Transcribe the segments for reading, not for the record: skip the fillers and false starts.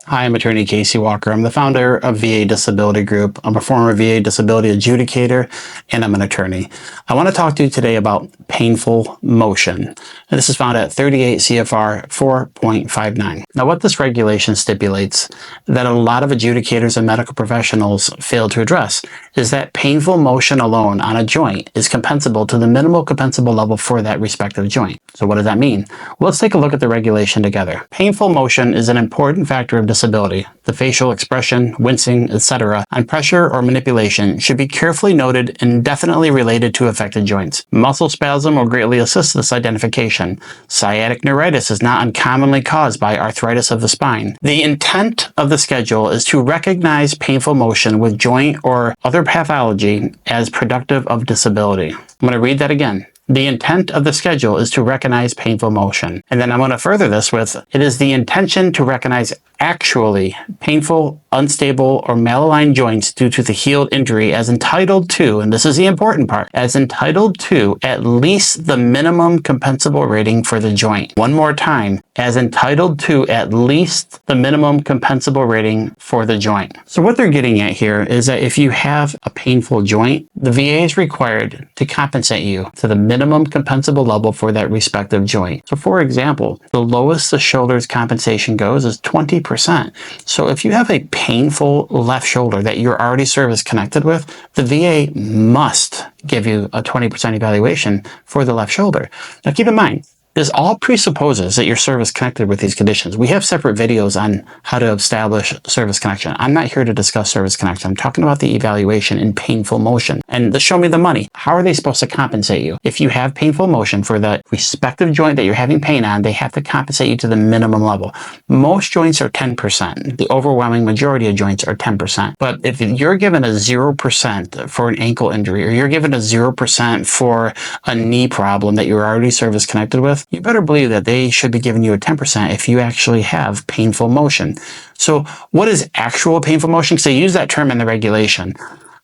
Hi, I'm attorney Casey Walker. I'm the founder of VA Disability Group. I'm a former VA disability adjudicator, and I'm an attorney. I want to talk to you today about painful motion. And this is found at 38 CFR 4.59. Now, what this regulation stipulates that a lot of adjudicators and medical professionals fail to address is that painful motion alone on a joint is compensable to the minimal compensable level for that respective joint. So what does that mean? Well, let's take a look at the regulation together. Painful motion is an important factor of disability. The facial expression, wincing, etc., on pressure or manipulation should be carefully noted and definitely related to affected joints. Muscle spasm will greatly assist this identification. Sciatic neuritis is not uncommonly caused by arthritis of the spine. The intent of the schedule is to recognize painful motion with joint or other pathology as productive of disability. I'm going to read that again. The intent of the schedule is to recognize painful motion. And then I'm going to further this with, it is the intention to recognize actually painful, unstable, or malaligned joints due to the healed injury as entitled to, and this is the important part, as entitled to at least the minimum compensable rating for the joint. One more time, as entitled to at least the minimum compensable rating for the joint. So what they're getting at here is that if you have a painful joint, the VA is required to compensate you to the minimum compensable level for that respective joint. So for example, the lowest the shoulder's compensation goes is 20%. So if you have a painful left shoulder that you're already service connected with, the VA must give you a 20% evaluation for the left shoulder. Now keep in mind, this all presupposes that you're service connected with these conditions. We have separate videos on how to establish service connection. I'm not here to discuss service connection. I'm talking about the evaluation in painful motion. And the show me the money. How are they supposed to compensate you? If you have painful motion for the respective joint that you're having pain on, they have to compensate you to the minimum level. Most joints are 10%. The overwhelming majority of joints are 10%. But if you're given a 0% for an ankle injury, or you're given a 0% for a knee problem that you're already service connected with, you better believe that they should be giving you a 10% if you actually have painful motion. So what is actual painful motion? Because they use that term in the regulation.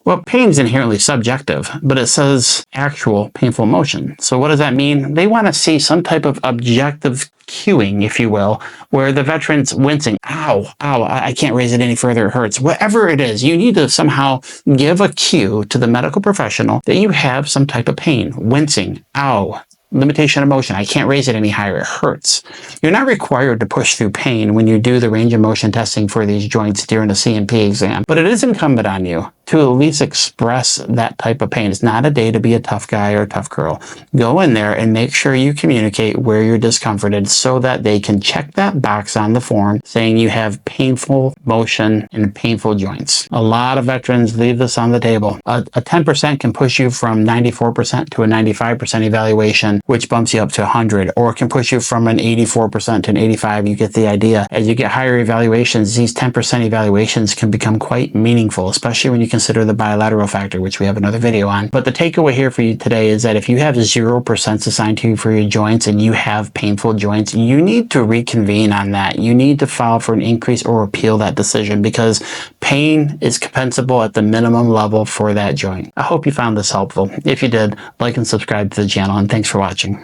Well, pain is inherently subjective, but it says actual painful motion. So what does that mean? They want to see some type of objective cueing, if you will, where the veteran's wincing, ow, I can't raise it any further, it hurts. Whatever it is, you need to somehow give a cue to the medical professional that you have some type of pain, wincing, ow, limitation of motion. I can't raise it any higher. It hurts. You're not required to push through pain when you do the range of motion testing for these joints during the C&P exam, but it is incumbent on you to at least express that type of pain. It's not a day to be a tough guy or a tough girl. Go in there and make sure you communicate where you're discomforted so that they can check that box on the form saying you have painful motion and painful joints. A lot of veterans leave this on the table. A 10% can push you from 94% to a 95% evaluation, which bumps you up to 100, or it can push you from an 84% to an 85. You get the idea. As you get higher evaluations, these 10% evaluations can become quite meaningful, especially when you consider the bilateral factor, which we have another video on. But the takeaway here for you today is that if you have 0% assigned to you for your joints and you have painful joints, you need to reconvene on that. You need to file for an increase or appeal that decision because pain is compensable at the minimum level for that joint. I hope you found this helpful. If you did, like and subscribe to the channel, and thanks for watching.